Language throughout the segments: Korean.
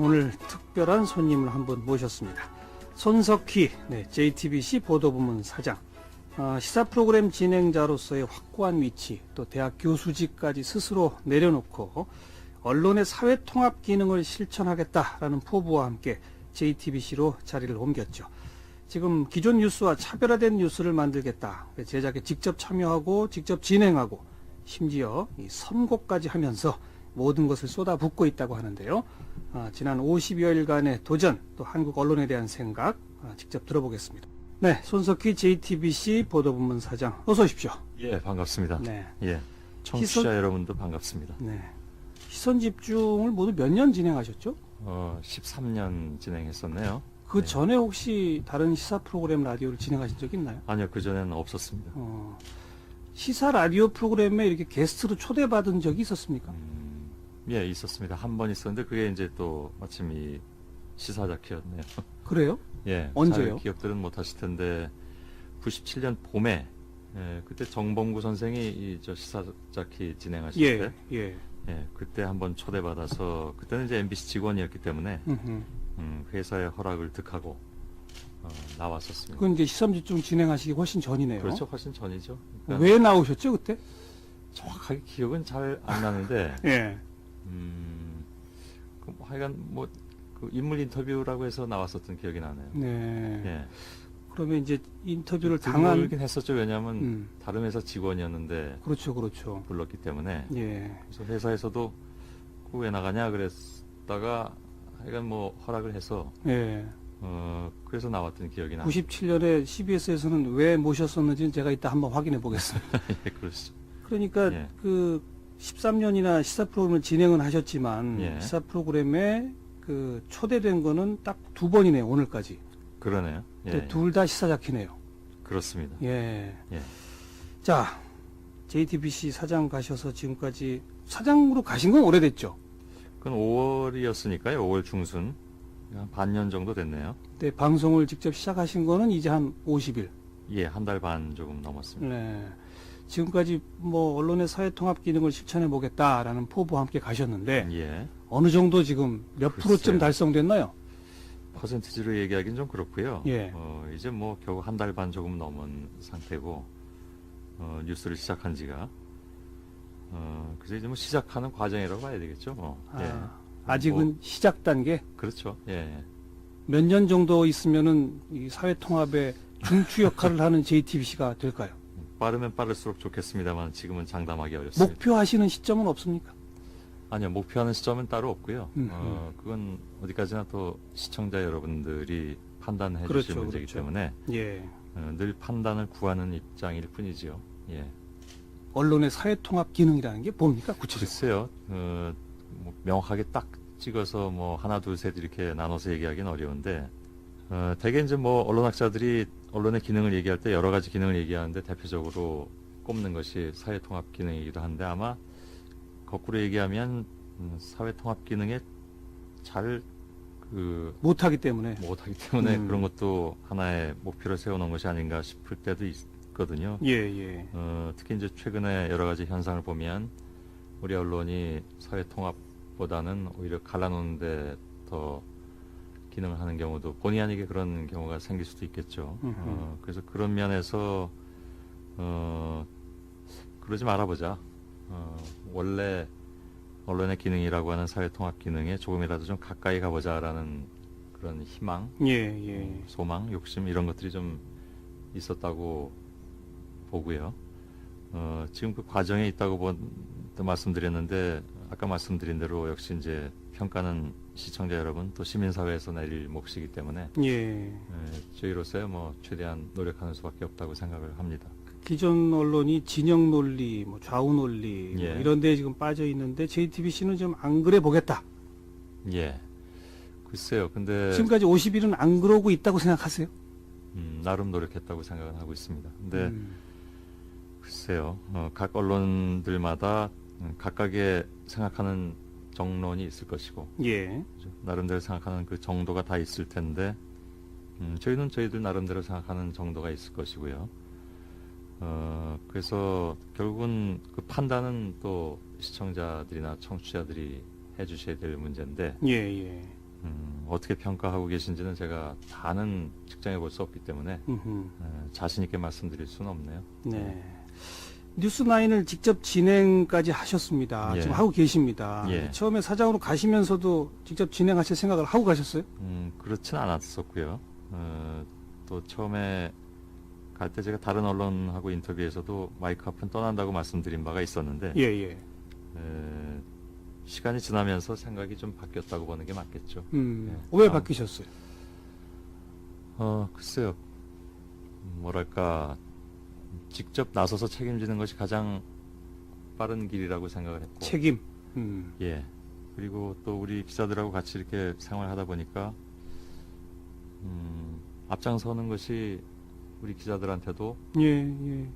오늘 특별한 손님을 한 분 모셨습니다. 손석희 JTBC 보도부문 사장, 시사 프로그램 진행자로서의 확고한 위치, 또 대학 교수직까지 스스로 내려놓고 언론의 사회통합 기능을 실천하겠다라는 포부와 함께 JTBC로 자리를 옮겼죠. 지금 기존 뉴스와 차별화된 뉴스를 만들겠다, 제작에 직접 참여하고 직접 진행하고 심지어 이 선고까지 하면서 모든 것을 쏟아붓고 있다고 하는데요. 지난 50여일간의 도전, 또 한국 언론에 대한 생각 직접 들어보겠습니다. 네, 손석희 JTBC 보도부문 사장, 어서 오십시오. 예, 반갑습니다. 네. 예, 청취자 여러분도 반갑습니다. 네. 시선 집중을 모두 몇 년 진행하셨죠? 13년 진행했었네요. 그 네. 전에 혹시 다른 시사 프로그램 라디오를 진행하신 적 있나요? 아니요, 그전에는 없었습니다. 시사 라디오 프로그램에 이렇게 게스트로 초대받은 적이 있었습니까? 예, 있었습니다. 한 번 있었는데 그게 이제 또 마침 이 시사자키였네요. 그래요? 예, 언제요? 잘 기억들은 못하실 텐데 97년 봄에, 예, 그때 정봉구 선생이 저 시사자키 진행하실 때, 예. 예, 그때 한번 초대받아서, 그때는 이제 MBC 직원이었기 때문에 회사의 허락을 득하고 나왔었습니다. 그건 이제 시선 집중 진행하시기 훨씬 전이네요. 그렇죠, 훨씬 전이죠. 그러니까 왜 나오셨죠 그때? 정확하게 기억은 잘 안 나는데, 예. 하여간 그 인물 인터뷰라고 해서 나왔었던 기억이 나네요. 네. 예. 그러면 이제 인터뷰를 당한. 당하긴 했었죠. 왜냐하면 다른 회사 직원이었는데 그렇죠. 불렀기 때문에. 예. 그래서 회사에서도 그 왜 나가냐 그랬다가 하여간 허락을 해서, 예. 그래서 나왔던 기억이 나요. 97년에 CBS에서는 왜 모셨었는지는 제가 이따 한번 확인해 보겠습니다. 예, 그렇죠. 그러니까 예. 그 13년이나 시사 프로그램을 진행은 하셨지만 예. 시사 프로그램에 그 초대된 거는 딱 2번이네요. 오늘까지. 그러네요. 예, 둘 다 시사자키네요. 그렇습니다. 예. 예. 자, JTBC 사장 가셔서 지금까지 사장으로 가신 건 오래됐죠? 그건 5월이었으니까요. 5월 중순. 한 반년 정도 됐네요. 네, 방송을 직접 시작하신 거는 이제 한 50일. 예, 한 달 반 조금 넘었습니다. 네. 지금까지 언론의 사회통합 기능을 실천해 보겠다라는 포부와 함께 가셨는데 예. 어느 정도 지금 몇 글쎄요. 프로쯤 달성됐나요? 퍼센티지로 얘기하기는 좀 그렇고요. 예. 이제 겨우 한 달 반 조금 넘은 상태고, 뉴스를 시작한 지가, 그래서 이제 시작하는 과정이라고 봐야 되겠죠. 예. 아직은 시작 단계. 그렇죠. 예. 몇 년 정도 있으면은 이 사회통합의 중추 역할을 하는 JTBC가 될까요? 빠르면 빠를수록 좋겠습니다만 지금은 장담하기 어렵습니다. 목표하시는 시점은 없습니까? 아니요, 목표하는 시점은 따로 없고요. 그건 어디까지나 또 시청자 여러분들이 판단해 주실 문제이기 때문에, 예. 늘 판단을 구하는 입장일 뿐이지요. 예. 언론의 사회통합 기능이라는 게 뭡니까? 구체적으로. 글쎄요, 명확하게 딱 찍어서 하나, 둘, 셋 이렇게 나눠서 얘기하기는 어려운데, 대개 이제 언론학자들이 언론의 기능을 얘기할 때 여러 가지 기능을 얘기하는데 대표적으로 꼽는 것이 사회통합 기능이기도 한데, 아마 거꾸로 얘기하면 사회통합 기능에 잘 못하기 때문에. 그런 것도 하나의 목표로 세워놓은 것이 아닌가 싶을 때도 있거든요. 예. 특히 이제 최근에 여러 가지 현상을 보면 우리 언론이 사회통합보다는 오히려 갈라놓는데 더 기능을 하는 경우도 본의 아니게 그런 경우가 생길 수도 있겠죠. 그래서 그런 면에서 그러지 말아보자. 원래 언론의 기능이라고 하는 사회통합 기능에 조금이라도 좀 가까이 가보자라는 그런 희망, 예. 소망, 욕심 이런 것들이 좀 있었다고 보고요. 지금 그 과정에 있다고 말씀드렸는데, 아까 말씀드린 대로 역시 이제 평가는 시청자 여러분 또 시민사회에서 내릴 몫이기 때문에, 예. 저희로서야 최대한 노력하는 수밖에 없다고 생각을 합니다. 기존 언론이 진영 논리, 좌우 논리 예. 이런 데에 지금 빠져 있는데 JTBC는 좀 안 그래 보겠다. 예. 글쎄요. 근데 지금까지 50일은 안 그러고 있다고 생각하세요? 나름 노력했다고 생각은 하고 있습니다. 근데 글쎄요. 각 언론들마다 각각의 생각하는 정론이 있을 것이고, 예. 나름대로 생각하는 그 정도가 다 있을 텐데, 저희는 저희들 나름대로 생각하는 정도가 있을 것이고요. 그래서 결국은 그 판단은 또 시청자들이나 청취자들이 해주셔야 될 문제인데, 예. 어떻게 평가하고 계신지는 제가 다는 측정해 볼 수 없기 때문에 자신 있게 말씀드릴 수는 없네요. 네. 뉴스9을 직접 진행까지 하셨습니다. 예. 지금 하고 계십니다. 예. 처음에 사장으로 가시면서도 직접 진행하실 생각을 하고 가셨어요? 그렇진 않았었고요. 또 처음에 갈 때 제가 다른 언론하고 인터뷰에서도 마이크 앞은 떠난다고 말씀드린 바가 있었는데 예, 예. 시간이 지나면서 생각이 좀 바뀌었다고 보는 게 맞겠죠. 왜 바뀌셨어요? 글쎄요. 뭐랄까 직접 나서서 책임지는 것이 가장 빠른 길이라고 생각을 했고 책임. 예. 그리고 또 우리 기자들하고 같이 이렇게 생활하다 보니까 앞장서는 것이 우리 기자들한테도 예, 예.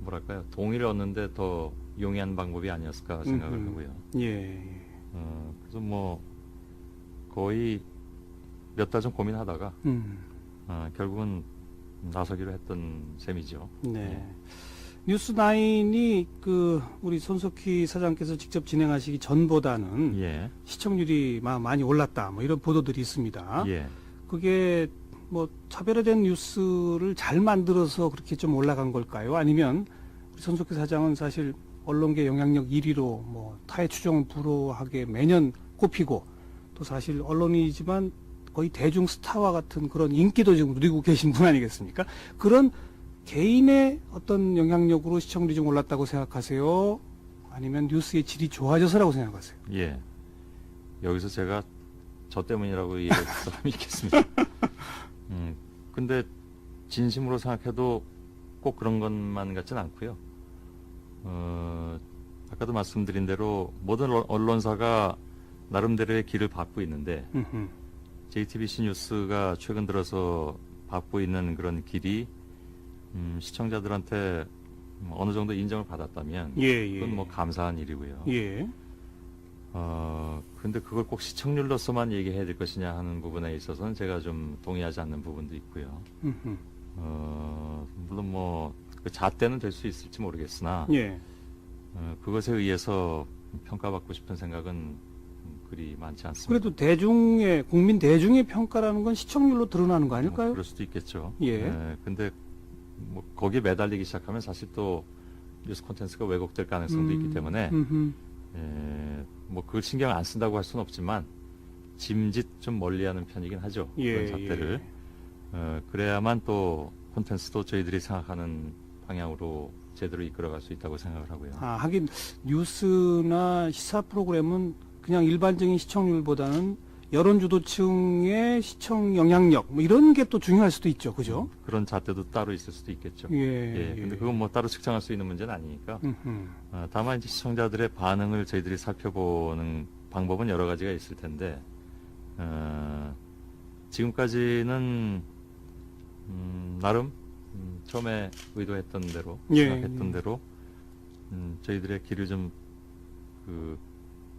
뭐랄까요 동의를 얻는데 더 용이한 방법이 아니었을까 생각을 하고요. 예, 예. 그래서 뭐 거의 몇 달 전 고민하다가 결국은 나서기로 했던 셈이죠. 네. 뉴스9이 우리 손석희 사장께서 직접 진행하시기 전보다는 예. 시청률이 많이 올랐다. 뭐 이런 보도들이 있습니다. 예. 그게 뭐 차별화된 뉴스를 잘 만들어서 그렇게 좀 올라간 걸까요? 아니면 우리 손석희 사장은 사실 언론계 영향력 1위로 뭐 타의 추종을 불허하게 매년 꼽히고 또 사실 언론이지만 거의 대중 스타와 같은 그런 인기도 지금 누리고 계신 분 아니겠습니까? 그런 개인의 어떤 영향력으로 시청률이 좀 올랐다고 생각하세요? 아니면 뉴스의 질이 좋아져서라고 생각하세요? 예. 여기서 제가 저 때문이라고 얘기할 사람이 있겠습니다. 근데 진심으로 생각해도 꼭 그런 것만 같진 않고요. 아까도 말씀드린 대로 모든 언론사가 나름대로의 길을 밟고 있는데 JTBC 뉴스가 최근 들어서 밟고 있는 그런 길이 시청자들한테 어느 정도 인정을 받았다면 예, 예. 그건 뭐 감사한 일이고요. 예. 근데 그걸 꼭 시청률로서만 얘기해야 될 것이냐 하는 부분에 있어서는 제가 좀 동의하지 않는 부분도 있고요. 물론 뭐 그 잣대는 될 수 있을지 모르겠으나 예. 그것에 의해서 평가받고 싶은 생각은 그리 많지 않습니다. 그래도 국민 대중의 평가라는 건 시청률로 드러나는 거 아닐까요? 그럴 수도 있겠죠. 예. 근데 뭐 거기에 매달리기 시작하면 사실 또 뉴스 콘텐츠가 왜곡될 가능성도 있기 때문에 뭐 그걸 신경 안 쓴다고 할 수는 없지만 짐짓 좀 멀리하는 편이긴 하죠. 예, 그런 잣대를. 그래야만 또 콘텐츠도 저희들이 생각하는 방향으로 제대로 이끌어갈 수 있다고 생각을 하고요. 하긴 뉴스나 시사 프로그램은 그냥 일반적인 시청률보다는 여론주도층의 시청 영향력 뭐 이런 게 또 중요할 수도 있죠, 그죠? 그런 잣대도 따로 있을 수도 있겠죠. 예. 근데 그건 뭐 따로 측정할 수 있는 문제는 아니니까. 다만 이제 시청자들의 반응을 저희들이 살펴보는 방법은 여러 가지가 있을 텐데, 지금까지는 나름 처음에 의도했던 대로 생각했던 대로 저희들의 길을 좀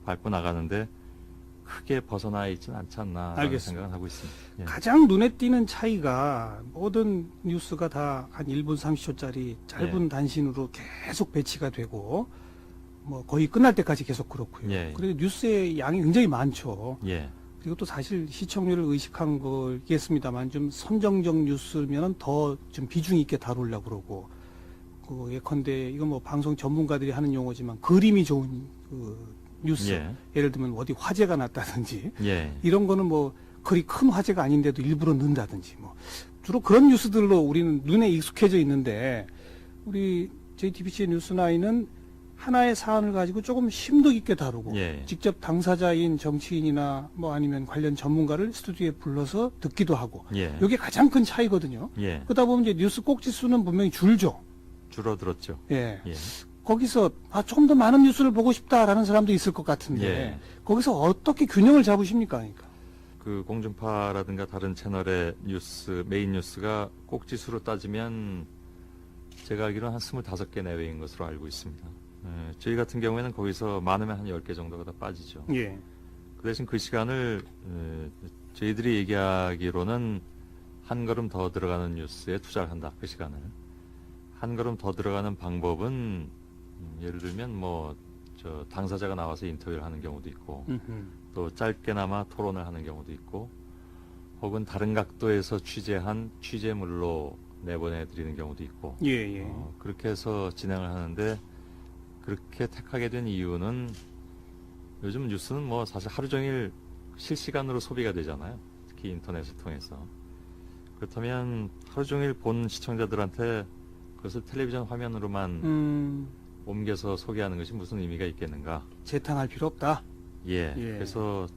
밟고 나가는데 크게 벗어나 있지는 않지 않나 라는 생각은 하고 있습니다. 예. 가장 눈에 띄는 차이가 모든 뉴스가 다 한 1분 30초짜리 짧은 단신으로 계속 배치가 되고 뭐 거의 끝날 때까지 계속 그렇고요. 예. 그리고 뉴스의 양이 굉장히 많죠. 예. 그리고 또 사실 시청률을 의식한 거겠습니다만 좀 선정적 뉴스면은 더 좀 비중 있게 다루려고 그러고 예컨대 이건 뭐 방송 전문가들이 하는 용어지만 그림이 좋은 뉴스 예를 들면 어디 화재가 났다든지 이런 거는 뭐 그리 큰 화재가 아닌데도 일부러 넣는다든지 뭐 주로 그런 뉴스들로 우리는 눈에 익숙해져 있는데 우리 JTBC 뉴스9은 하나의 사안을 가지고 조금 심도 있게 다루고 직접 당사자인 정치인이나 뭐 아니면 관련 전문가를 스튜디오에 불러서 듣기도 하고 이게 가장 큰 차이거든요. 그러다 보면 이제 뉴스 꼭지 수는 분명히 줄어들었죠. 거기서 좀 더 많은 뉴스를 보고 싶다라는 사람도 있을 것 같은데 거기서 어떻게 균형을 잡으십니까? 그러니까. 그 공중파라든가 다른 채널의 뉴스 메인 뉴스가 꼭지수로 따지면 제가 알기로는 한 25개 내외인 것으로 알고 있습니다. 저희 같은 경우에는 거기서 많으면 한 10개 정도가 다 빠지죠. 그 대신 그 시간을 저희들이 얘기하기로는 한 걸음 더 들어가는 뉴스에 투자를 한다. 그 시간을. 한 걸음 더 들어가는 방법은 예를 들면 뭐 당사자가 나와서 인터뷰를 하는 경우도 있고 또 또 짧게나마 토론을 하는 경우도 있고, 혹은 다른 각도에서 취재한 취재물로 내보내드리는 경우도 있고, 예, 예. 그렇게 해서 진행을 하는데, 그렇게 택하게 된 이유는 요즘 뉴스는 뭐 사실 하루 종일 실시간으로 소비가 되잖아요. 특히 인터넷을 통해서. 그렇다면 하루 종일 본 시청자들한테 그것을 텔레비전 화면으로만 옮겨서 소개하는 것이 무슨 의미가 있겠는가? 재탕할 필요 없다. 예. 예. 그래서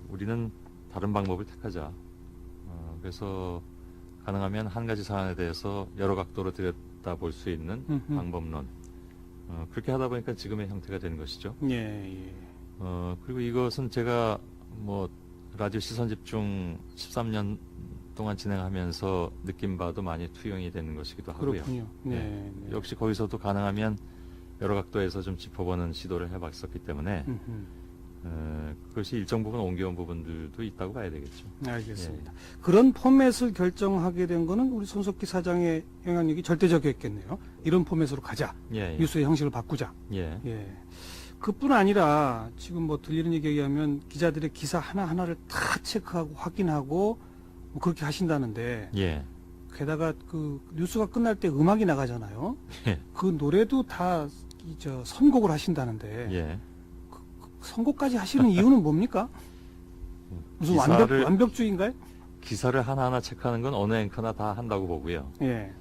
우리는 다른 방법을 택하자. 그래서 가능하면 한 가지 사안에 대해서 여러 각도로 들여다볼 수 있는 방법론. 그렇게 하다 보니까 지금의 형태가 된 것이죠. 예, 예. 그리고 이것은 제가 뭐 라디오 시선집중 13년 동안 진행하면서 느낀 바도 많이 투영이 되는 것이기도 하고요. 그렇군요. 네, 네. 네. 역시 거기서도 가능하면 여러 각도에서 좀 짚어보는 시도를 해봤었기 때문에 그것이 일정 부분 옮겨온 부분들도 있다고 봐야 되겠죠. 알겠습니다. 그런 포맷을 결정하게 된 거는 우리 손석희 사장의 영향력이 절대적이었겠네요. 이런 포맷으로 가자. 예, 예. 뉴스의 형식을 바꾸자. 예. 예. 그뿐 아니라 지금 뭐 들리는 얘기에 의하면 기자들의 기사 하나하나를 다 체크하고 확인하고 뭐 그렇게 하신다는데 예. 게다가 그 뉴스가 끝날 때 음악이 나가잖아요. 예. 그 노래도 다 선곡을 하신다는데 예. 선곡까지 하시는 이유는 뭡니까? 무슨 기사를- 완벽주의인가요? 기사를 하나하나 체크하는 건 어느 앵커나 다 한다고 보고요. 예.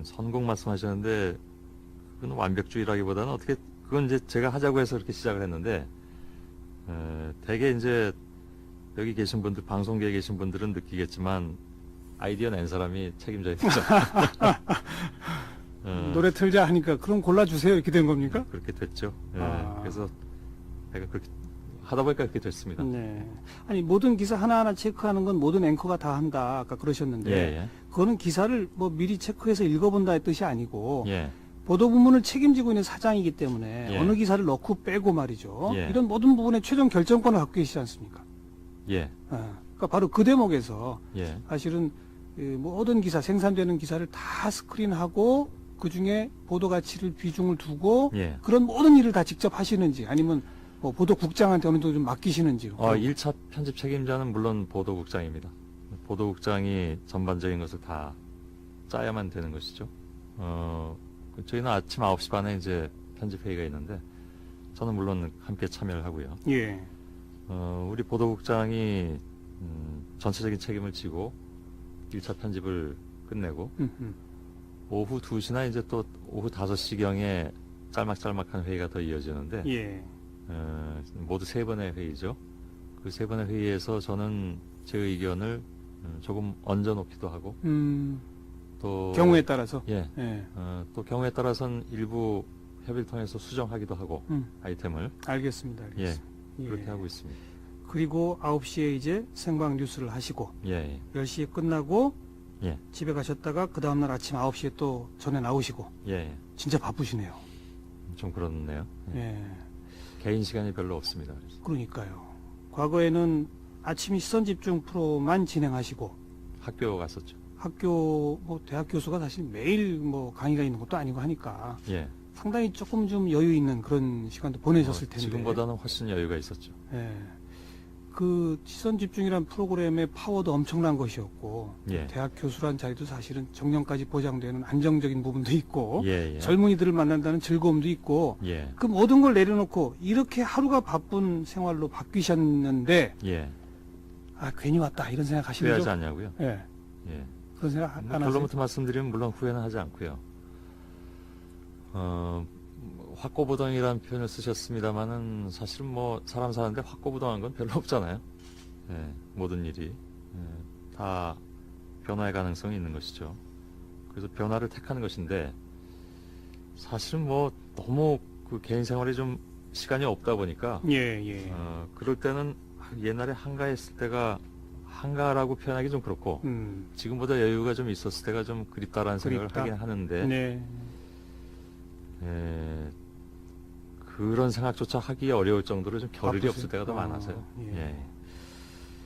선곡 말씀하셨는데 그건 완벽주의라기보다는 어떻게 그건 이제 제가 하자고 해서 그렇게 시작을 했는데 대개 이제 여기 계신 분들 방송계에 계신 분들은 느끼겠지만 아이디어 낸 사람이 책임져야 되죠. 노래 틀자 하니까 그럼 골라주세요 이렇게 된 겁니까? 그렇게 됐죠. 예, 아. 그래서 내가 그렇게 하다 보니까 그렇게 됐습니다. 네. 아니 모든 기사 하나하나 체크하는 건 모든 앵커가 다 한다 아까 그러셨는데 예, 그거는 기사를 뭐 미리 체크해서 읽어본다의 뜻이 아니고 예, 보도 부문을 책임지고 있는 사장이기 때문에 예. 어느 기사를 넣고 빼고 말이죠. 예. 이런 모든 부분에 최종 결정권을 갖고 계시지 않습니까? 예, 그러니까 바로 그 대목에서 예, 사실은 모든 기사 생산되는 기사를 다 스크린하고 그 중에 보도 가치를 비중을 두고 예. 그런 모든 일을 다 직접 하시는지 아니면 뭐 보도국장한테 어느 정도 좀 맡기시는지. 1차 편집 책임자는 물론 보도국장입니다. 보도국장이 전반적인 것을 다 짜야만 되는 것이죠. 저희는 아침 9시 반에 이제 편집회의가 있는데 저는 물론 함께 참여를 하고요. 예. 우리 보도국장이 전체적인 책임을 지고 1차 편집을 끝내고 오후 2시나 이제 또 오후 5시경에 짤막짤막한 회의가 더 이어지는데 예. 모두 3번의 회의죠. 그 3번의 회의에서 저는 제 의견을 조금 얹어놓기도 하고 또 경우에 따라서. 예, 예. 또 경우에 따라서는 일부 협의를 통해서 수정하기도 하고 아이템을 알겠습니다. 예, 알겠습니다. 그렇게 예. 하고 있습니다. 그리고 9시에 이제 생방 뉴스를 하시고 예, 10시에 끝나고 예, 집에 가셨다가 그 다음날 아침 9시에 또 전에 나오시고 예, 진짜 바쁘시네요. 좀 그렇네요. 예. 예. 개인 시간이 별로 없습니다. 그래서. 그러니까요. 과거에는 아침 시선 집중 프로만 진행하시고 학교 갔었죠. 학교 뭐 대학 교수가 사실 매일 뭐 강의가 있는 것도 아니고 하니까 예, 상당히 조금 좀 여유 있는 그런 시간도 보내셨을 텐데. 지금보다는 훨씬 여유가 있었죠. 예. 그 시선 집중이란 프로그램의 파워도 엄청난 것이었고 예, 대학 교수란 자리도 사실은 정년까지 보장되는 안정적인 부분도 있고 예, 예, 젊은이들을 만난다는 즐거움도 있고 예, 그 모든 걸 내려놓고 이렇게 하루가 바쁜 생활로 바뀌셨는데 예. 아 괜히 왔다 이런 생각 하시는 후회하지 죠? 않냐고요? 예. 예. 그런 생각 안 하세요? 결론부터 말씀드리면 물론 후회는 하지 않고요. 확고부동이라는 표현을 쓰셨습니다만은 사실은 뭐 사람 사는데 확고부동한 건 별로 없잖아요. 예, 모든 일이 다 변화의 가능성이 있는 것이죠. 그래서 변화를 택하는 것인데 사실은 뭐 너무 그 개인 생활에 좀 시간이 없다 보니까 예, 예. 그럴 때는 옛날에 한가했을 때가 한가라고 표현하기 좀 그렇고 지금보다 여유가 좀 있었을 때가 좀 그립다라는 생각을 그립다. 하긴 하는데 네. 그런 생각조차 하기 어려울 정도로 좀 겨를이 바쁘세요? 없을 때가 더 많아서요. 예. 예.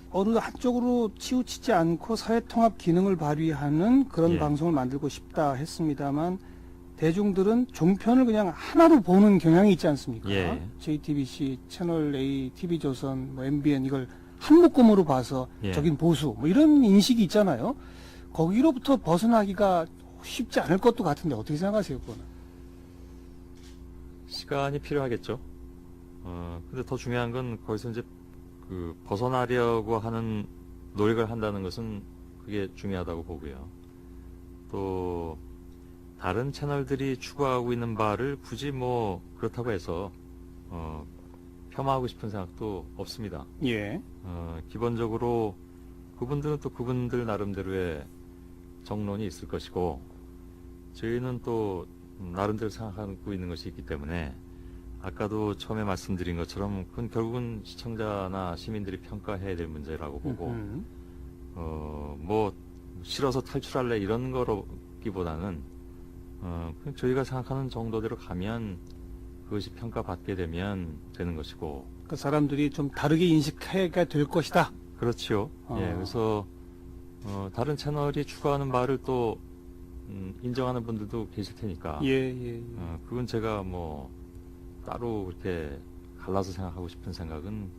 어느 한쪽으로 치우치지 않고 사회통합 기능을 발휘하는 그런 예. 방송을 만들고 싶다 했습니다만 대중들은 종편을 그냥 하나로 보는 경향이 있지 않습니까? 예. JTBC, 채널 A, TV조선, 뭐 MBN 이걸 한 묶음으로 봐서 예. 저긴 보수 뭐 이런 인식이 있잖아요. 거기로부터 벗어나기가 쉽지 않을 것도 같은데 어떻게 생각하세요, 그거는? 시간이 필요하겠죠. 근데 더 중요한 건 거기서 이제 그 벗어나려고 하는 노력을 한다는 것은 그게 중요하다고 보고요. 또 다른 채널들이 추구하고 있는 바를 굳이 뭐 그렇다고 해서 폄하하고 싶은 생각도 없습니다. 예. 기본적으로 그분들은 또 그분들 나름대로의 정론이 있을 것이고 저희는 또 나름대로 생각하고 있는 것이 있기 때문에 아까도 처음에 말씀드린 것처럼 그건 결국은 시청자나 시민들이 평가해야 될 문제라고 보고 뭐 싫어서 탈출할래 이런 거기보다는 그냥 저희가 생각하는 정도대로 가면 그것이 평가받게 되면 되는 것이고 그 사람들이 좀 다르게 인식하게 될 것이다. 그렇지요. 예, 그래서 다른 채널이 추구하는 바를 또 인정하는 분들도 계실 테니까 예, 예. 예. 그건 제가 뭐 따로 그렇게 갈라서 생각하고 싶은 생각은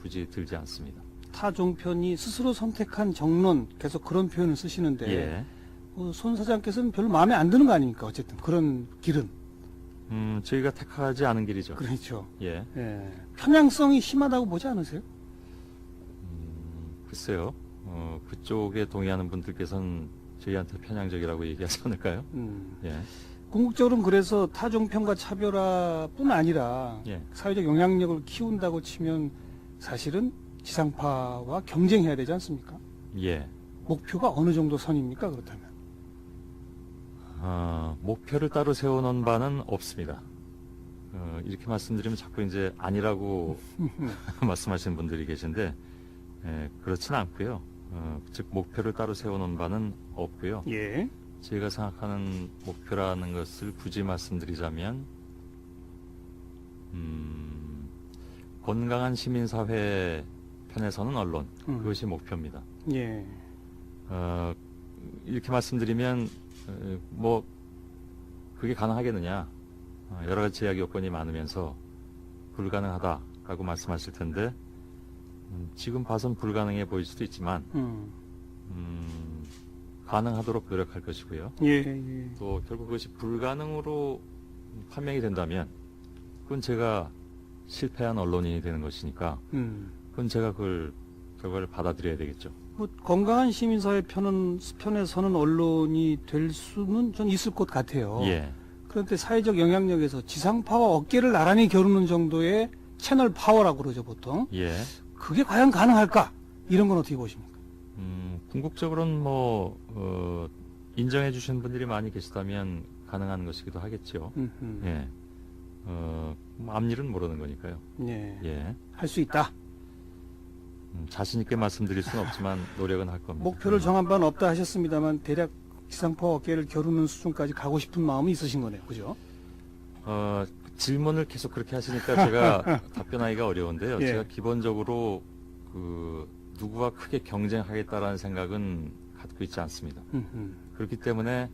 굳이 들지 않습니다. 타 종편이 스스로 선택한 정론 계속 그런 표현을 쓰시는데 예. 손 사장께서는 별로 마음에 안 드는 거 아닙니까? 어쨌든 그런 길은 저희가 택하지 않은 길이죠. 그렇죠. 예. 예. 편향성이 심하다고 보지 않으세요? 글쎄요. 그쪽에 동의하는 분들께서는 저희한테 편향적이라고 얘기하지 않을까요? 예. 궁극적으로는 그래서 타종편과 차별화뿐 아니라 예. 사회적 영향력을 키운다고 치면 사실은 지상파와 경쟁해야 되지 않습니까? 예. 목표가 어느 정도 선입니까? 그렇다면. 목표를 따로 세워놓은 바는 없습니다. 이렇게 말씀드리면 자꾸 이제 아니라고 말씀하시는 분들이 계신데, 그렇진 않고요. 즉, 목표를 따로 세워놓은 바는 없고요. 예. 제가 생각하는 목표라는 것을 굳이 말씀드리자면, 건강한 시민사회 편에서는 언론, 그것이 목표입니다. 예. 이렇게 말씀드리면 뭐 그게 가능하겠느냐 여러 가지 제약 요건이 많으면서 불가능하다라고 말씀하실 텐데 지금 봐선 불가능해 보일 수도 있지만 가능하도록 노력할 것이고요. 예, 예. 또 결국 그것이 불가능으로 판명이 된다면 그건 제가 실패한 언론인이 되는 것이니까 그건 제가 그걸 결과를 받아들여야 되겠죠. 뭐 건강한 시민사회 편에서는 언론이 될 수는 전 있을 것 같아요. 예. 그런데 사회적 영향력에서 지상파와 어깨를 나란히 겨루는 정도의 채널 파워라고 그러죠 보통. 예. 그게 과연 가능할까? 이런 건 어떻게 보십니까? 궁극적으로는 뭐 인정해 주시는 분들이 많이 계시다면 가능한 것이기도 하겠죠. 예. 뭐 앞일은 모르는 거니까요. 네. 예. 할 수 있다. 자신 있게 말씀드릴 수는 없지만 노력은 할 겁니다. 목표를 정한 바는 없다 하셨습니다만 대략 지상파와 어깨를 겨루는 수준까지 가고 싶은 마음이 있으신 거네요. 그죠? 질문을 계속 그렇게 하시니까 제가 답변하기가 어려운데요. 예. 제가 기본적으로 그 누구와 크게 경쟁하겠다라는 생각은 갖고 있지 않습니다. 그렇기 때문에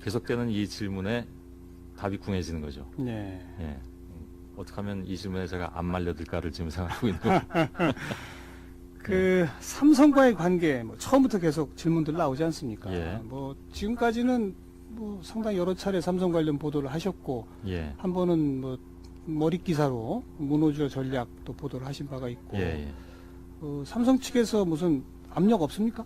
계속되는 이 질문에 답이 궁해지는 거죠. 네. 예. 어떻게 하면 이 질문에 제가 안 말려들까를 지금 생각하고 있는 거죠. 그 삼성과의 관계 뭐 처음부터 계속 질문들 나오지 않습니까? 예. 뭐 지금까지는 뭐 상당히 여러 차례 삼성 관련 보도를 하셨고 예. 한 번은 뭐 머릿 기사로 문호조 전략도 보도를 하신 바가 있고 예. 예. 삼성 측에서 무슨 압력 없습니까?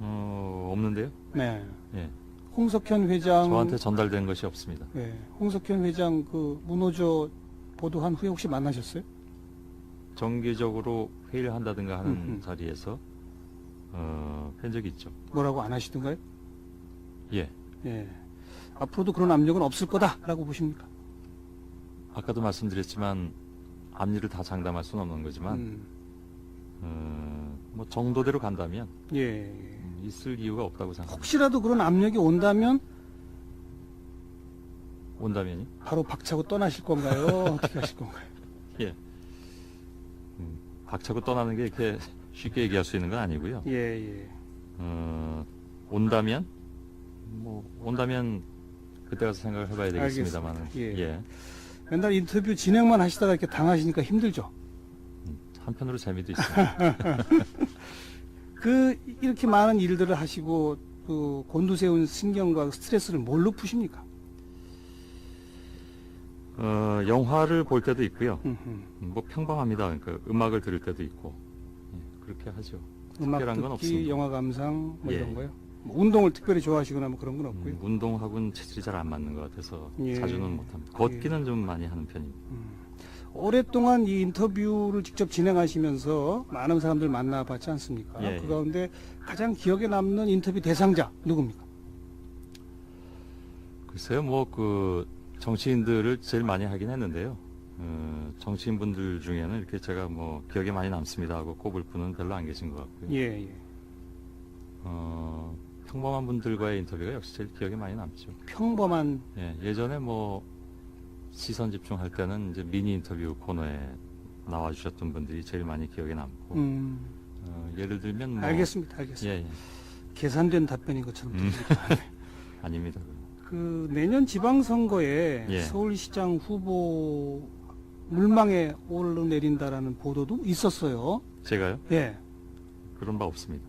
없는데요? 네. 예. 홍석현 회장 저한테 전달된 것이 없습니다. 네. 홍석현 회장 그 문호조 보도한 후에 혹시 만나셨어요? 정기적으로 회의를 한다든가 하는 자리에서 한 적이 있죠. 뭐라고 안 하시던가요? 예. 예. 앞으로도 그런 압력은 없을 거다라고 보십니까? 아까도 말씀드렸지만 앞일을 다 장담할 수는 없는 거지만 뭐 정도대로 간다면 예. 있을 이유가 없다고 생각합니다. 혹시라도 그런 압력이 온다면 온다면이? 바로 박차고 떠나실 건가요? 어떻게 하실 건가요? 예. 박차고 떠나는 게 이렇게 쉽게 얘기할 수 있는 건 아니고요. 예, 예. 온다면 뭐 온다면 그때 가서 생각을 해봐야 되겠습니다만. 알겠습니다. 예. 맨날 인터뷰 진행만 하시다가 이렇게 당하시니까 힘들죠. 한편으로 재미도 있습니다. 이렇게 많은 일들을 하시고 그 곤두세운 신경과 스트레스를 뭘로 푸십니까? 영화를 볼 때도 있고요. 음흠. 뭐 평범합니다. 그러니까 음악을 들을 때도 있고 그렇게 하죠. 음악 특별한 건 듣기, 없습니다. 영화 감상 뭐 예. 이런 거요. 뭐 운동을 특별히 좋아하시거나 뭐 그런 건 없고요. 운동하고는 체질이 잘 안 맞는 것 같아서 예. 자주는 못합니다. 걷기는 좀 많이 하는 편입니다. 오랫동안 이 인터뷰를 직접 진행하시면서 많은 사람들 만나봤지 않습니까? 예, 그 예. 가운데 가장 기억에 남는 인터뷰 대상자 누굽니까? 글쎄요, 뭐 정치인들을 제일 많이 하긴 했는데요. 정치인분들 중에는 이렇게 제가 뭐 기억에 많이 남습니다 하고 꼽을 분은 별로 안 계신 것 같고요. 예, 예. 평범한 분들과의 인터뷰가 역시 제일 기억에 많이 남죠. 평범한 예전에 뭐 시선 집중할 때는 이제 미니 인터뷰 코너에 나와주셨던 분들이 제일 많이 기억에 남고, 예를 들면 뭐 알겠습니다. 예. 계산된 답변인 것처럼 들립니다. 아닙니다. 그 내년 지방선거에 예. 서울시장 후보 물망에 오르내린다라는 보도도 있었어요. 제가요? 예. 그런 바 없습니다.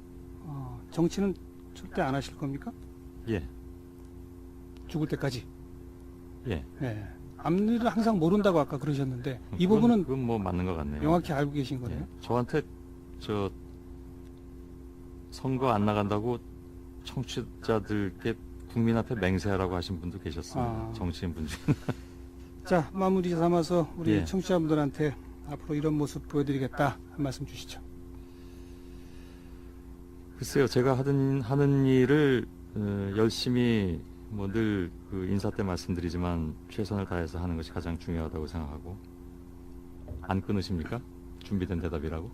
정치는 절대 안 하실 겁니까? 예. 죽을 때까지. 예. 예. 앞일을 항상 모른다고 아까 그러셨는데 이 그건- 부분은 그건 뭐 맞는 것 같네요. 명확히 알고 계신 예. 거네요. 저한테 선거 안 나간다고 청취자들께 국민 앞에 맹세하라고 하신 분도 계셨습니다. 정치인 분 중에. 자, 마무리 삼아서 우리 예. 청취자분들한테 앞으로 이런 모습 보여드리겠다 한 말씀 주시죠. 글쎄요, 제가 하는 일을 열심히 뭐 늘 그 인사 때 말씀드리지만 최선을 다해서 하는 것이 가장 중요하다고 생각하고, 안 끊으십니까? 준비된 대답이라고?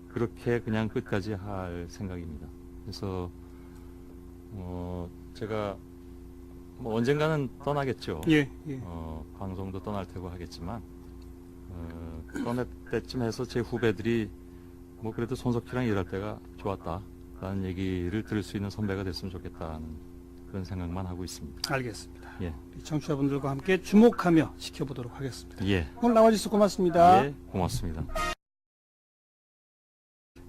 그렇게 그냥 끝까지 할 생각입니다. 그래서 제가 뭐 언젠가는 떠나겠죠. 예, 예. 방송도 떠날 테고 하겠지만 떠날 때쯤 해서 제 후배들이 뭐 그래도 손석희랑 일할 때가 좋았다라는 얘기를 들을 수 있는 선배가 됐으면 좋겠다는 그런 생각만 하고 있습니다. 알겠습니다. 예. 우리 청취자분들과 함께 주목하며 지켜보도록 하겠습니다. 예. 오늘 나와주셔서 고맙습니다. 예, 고맙습니다.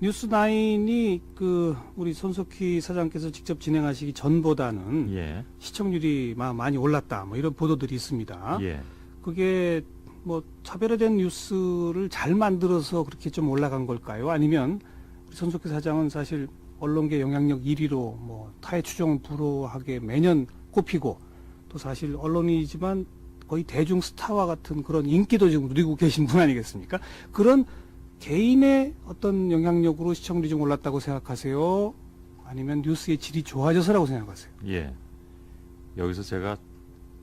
뉴스9이 우리 손석희 사장께서 직접 진행하시기 전보다는 예. 시청률이 많이 올랐다 뭐 이런 보도들이 있습니다. 예. 그게 뭐 차별화된 뉴스를 잘 만들어서 그렇게 좀 올라간 걸까요? 아니면 우리 손석희 사장은 사실 언론계 영향력 1위로 뭐 타의 추종을 불허하게 매년 꼽히고 또 사실 언론이지만 거의 대중 스타와 같은 그런 인기도 지금 누리고 계신 분 아니겠습니까? 그런 개인의 어떤 영향력으로 시청률이 좀 올랐다고 생각하세요? 아니면 뉴스의 질이 좋아져서라고 생각하세요? 예. 여기서 제가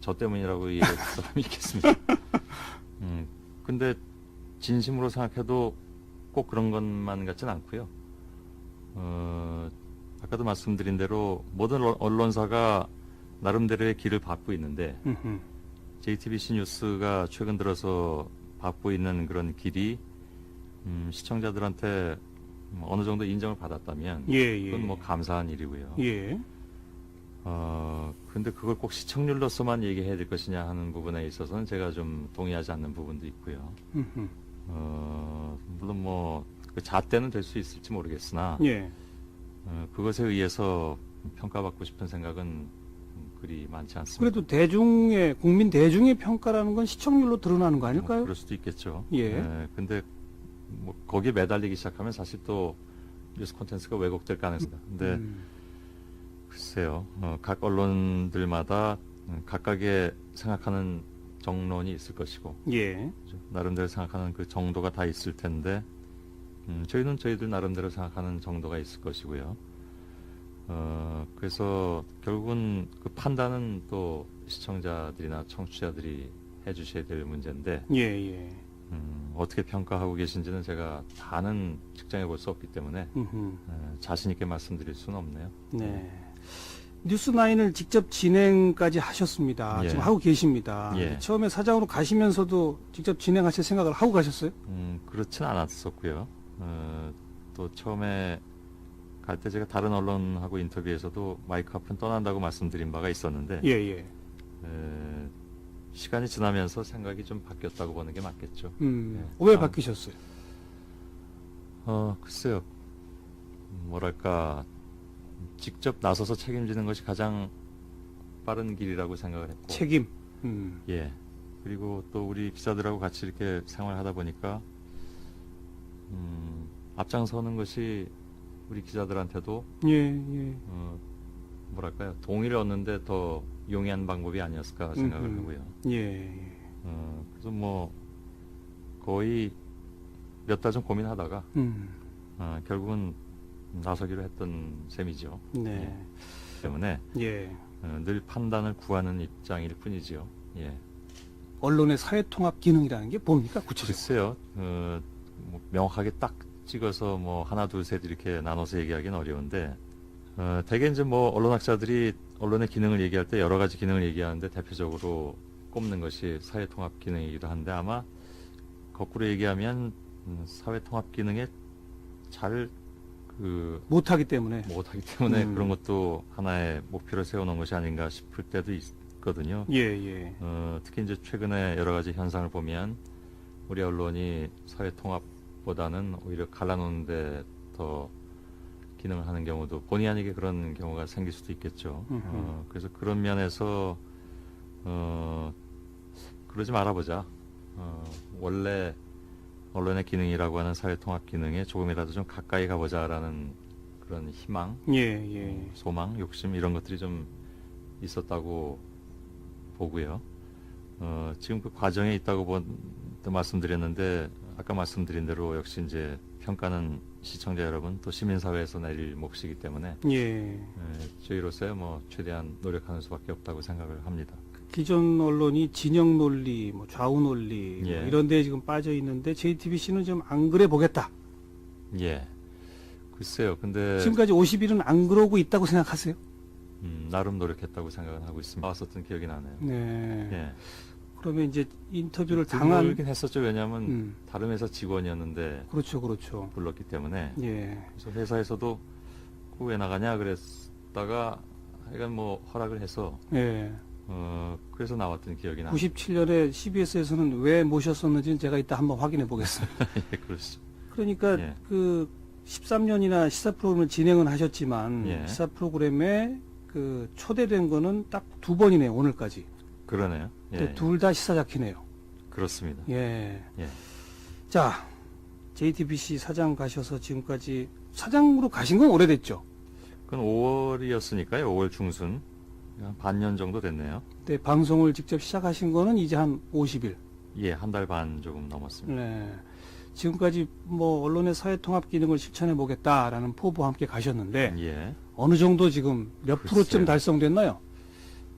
저 때문이라고 얘기할 사람이 있겠습니다. 근데 진심으로 생각해도 꼭 그런 것만 같진 않고요. 아까도 말씀드린 대로 모든 언론사가 나름대로의 길을 밟고 있는데 JTBC 뉴스가 최근 들어서 밟고 있는 그런 길이 시청자들한테 어느 정도 인정을 받았다면 그건 뭐 감사한 일이고요. 예. 근데 그걸 꼭 시청률로서만 얘기해야 될 것이냐 하는 부분에 있어서는 제가 좀 동의하지 않는 부분도 있고요. 물론 뭐 그 잣대는 될 수 있을지 모르겠으나 예. 그것에 의해서 평가받고 싶은 생각은 그리 많지 않습니다. 그래도 국민 대중의 평가라는 건 시청률로 드러나는 거 아닐까요? 그럴 수도 있겠죠. 예. 근데 뭐 거기에 매달리기 시작하면 사실 또 뉴스 콘텐츠가 왜곡될 가능성이 있습니다. 근데 글쎄요, 각 언론들마다 각각의 생각하는 정론이 있을 것이고, 예. 나름대로 생각하는 그 정도가 다 있을 텐데, 저희는 저희들 나름대로 생각하는 정도가 있을 것이고요. 그래서 결국은 그 판단은 또 시청자들이나 청취자들이 해주셔야 될 문제인데, 예. 어떻게 평가하고 계신지는 제가 다는 측정해 볼 수 없기 때문에 자신 있게 말씀드릴 수는 없네요. 네. 뉴스9을 직접 진행까지 하셨습니다. 예. 지금 하고 계십니다. 예. 처음에 사장으로 가시면서도 직접 진행하실 생각을 하고 가셨어요? 그렇진 않았었고요. 또 처음에 갈 때 제가 다른 언론하고 인터뷰에서도 마이크 앞은 떠난다고 말씀드린 바가 있었는데 예, 예. 시간이 지나면서 생각이 좀 바뀌었다고 보는 게 맞겠죠. 왜 바뀌셨어요? 글쎄요. 뭐랄까 직접 나서서 책임지는 것이 가장 빠른 길이라고 생각을 했고 책임. 예. 그리고 또 우리 기자들하고 같이 이렇게 생활하다 보니까 앞장서는 것이 우리 기자들한테도 예, 예. 뭐랄까요 동의를 얻는데 더 용이한 방법이 아니었을까 생각을 하고요. 예, 예. 그래서 뭐 거의 몇 달 전 고민하다가 결국은 나서기로 했던 셈이죠. 네. 때문에 예. 늘 판단을 구하는 입장일 뿐이지요. 예. 언론의 사회통합 기능이라는 게 뭡니까? 구체적으로. 글쎄요. 뭐 명확하게 딱 찍어서 뭐 하나 둘 셋 이렇게 나눠서 얘기하기는 어려운데 대개 이제 뭐 언론학자들이 언론의 기능을 얘기할 때 여러 가지 기능을 얘기하는데 대표적으로 꼽는 것이 사회통합 기능이기도 한데 아마 거꾸로 얘기하면 사회통합 기능에 잘 못하기 때문에. 못하기 때문에 그런 것도 하나의 목표를 세워놓은 것이 아닌가 싶을 때도 있거든요. 예, 예. 특히 이제 최근에 여러 가지 현상을 보면 우리 언론이 사회통합보다는 오히려 갈라놓는데 더 기능을 하는 경우도 본의 아니게 그런 경우가 생길 수도 있겠죠. 그래서 그런 면에서 그러지 말아보자. 원래 언론의 기능이라고 하는 사회통합 기능에 조금이라도 좀 가까이 가보자라는 그런 희망, 예, 예. 소망, 욕심 이런 것들이 좀 있었다고 보고요. 지금 그 과정에 있다고 또 말씀드렸는데 아까 말씀드린 대로 역시 이제 평가는 시청자 여러분 또 시민사회에서 내릴 몫이기 때문에 예. 저희로서야 뭐 최대한 노력하는 수밖에 없다고 생각을 합니다. 기존 언론이 진영 논리, 뭐 좌우 논리 예. 뭐 이런 데에 지금 빠져 있는데 JTBC는 좀 안 그래 보겠다. 예. 글쎄요. 근데 지금까지 50일은 안 그러고 있다고 생각하세요? 나름 노력했다고 생각은 하고 있습니다. 나왔었던 기억이 나네요. 네. 예. 그러면 이제 인터뷰를 당한 당하긴 했었죠. 왜냐하면 음. 다른 회사 직원이었는데 그렇죠, 그렇죠. 불렀기 때문에. 예. 그래서 회사에서도 그 왜 나가냐 그랬다가 하여간 뭐 허락을 해서 예. 그래서 나왔던 기억이 나요. 97년에 CBS에서는 왜 모셨었는지는 제가 이따 한번 확인해 보겠습니다. 예, 그렇죠. 그러니까 예. 그 13년이나 시사 프로그램을 진행은 하셨지만 예. 시사 프로그램에 그 초대된 거는 딱 2번이네요, 오늘까지. 그러네요. 예, 둘 다 시사 작히네요. 그렇습니다. 예. 예. 자, JTBC 사장 가셔서 지금까지 사장으로 가신 건 오래됐죠. 그건 5월이었으니까요. 5월 중순. 한 반년 정도 됐네요. 근데 방송을 직접 시작하신 거는 이제 한 50일. 예, 한 달 반 조금 넘었습니다. 네. 지금까지 뭐 언론의 사회통합 기능을 실천해 보겠다라는 포부와 함께 가셨는데 예. 어느 정도 지금 몇 글쎄요. 프로쯤 달성됐나요?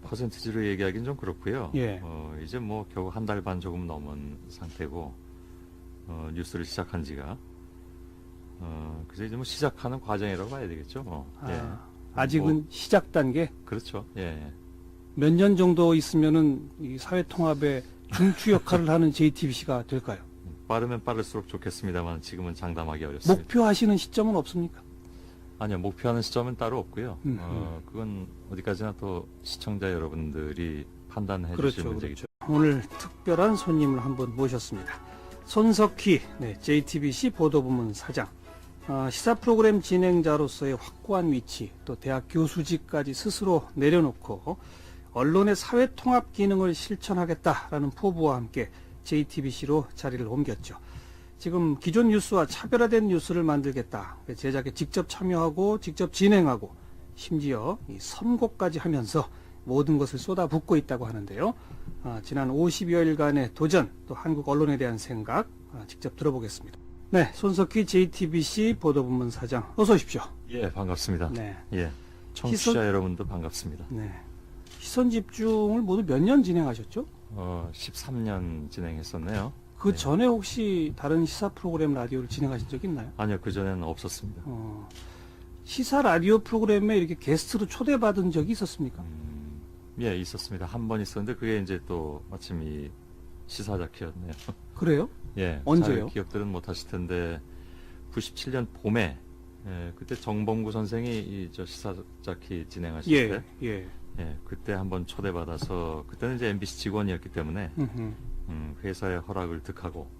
퍼센티지로 얘기하기는 좀 그렇고요. 예. 이제 뭐 겨우 한 달 반 조금 넘은 상태고 뉴스를 시작한 지가 그래서 이제 뭐 시작하는 과정이라고 봐야 되겠죠. 아직은 뭐, 시작 단계. 그렇죠. 예. 몇 년 정도 있으면은 이 사회통합의 중추 역할을 하는 JTBC가 될까요? 빠르면 빠를수록 좋겠습니다만 지금은 장담하기 어렵습니다. 목표하시는 시점은 없습니까? 아니요, 목표하는 시점은 따로 없고요. 그건 어디까지나 또 시청자 여러분들이 판단해 주실 문제이죠. 오늘 특별한 손님을 한번 모셨습니다. 손석희 JTBC 보도부문 사장. 시사 프로그램 진행자로서의 확고한 위치, 또 대학 교수직까지 스스로 내려놓고 언론의 사회통합 기능을 실천하겠다라는 포부와 함께 JTBC로 자리를 옮겼죠. 지금 기존 뉴스와 차별화된 뉴스를 만들겠다. 제작에 직접 참여하고 직접 진행하고 심지어 이 선고까지 하면서 모든 것을 쏟아붓고 있다고 하는데요. 지난 50여일간의 도전, 또 한국 언론에 대한 생각 직접 들어보겠습니다. 네, 손석희 JTBC 보도부문 사장, 어서 오십시오. 예, 반갑습니다. 네. 예, 청취자 여러분도 반갑습니다. 네. 시선 집중을 모두 몇 년 진행하셨죠? 13년 진행했었네요. 그 네. 전에 혹시 다른 시사 프로그램 라디오를 진행하신 적 있나요? 아니요, 그전에는 없었습니다. 시사 라디오 프로그램에 이렇게 게스트로 초대받은 적이 있었습니까? 예, 있었습니다. 한 번 있었는데 그게 이제 또 마침 이 시사자키였네요. 그래요? 예, 언제요? 잘 기억들은 못하실 텐데 97년 봄에 예, 그때 정봉구 선생이 저 시사자키 진행하실 예, 때, 예. 예, 그때 한번 초대받아서 그때는 이제 MBC 직원이었기 때문에 음흠. 회사의 허락을 득하고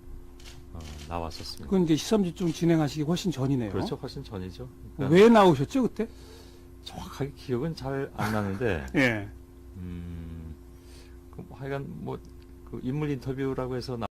나왔었습니다. 그건 이제 시삼집중 진행하시기 훨씬 전이네요. 그렇죠, 훨씬 전이죠. 그러니까 왜 나오셨죠 그때? 정확하게 기억은 잘 안 나는데, 예. 하여간 뭐 그 인물 인터뷰라고 해서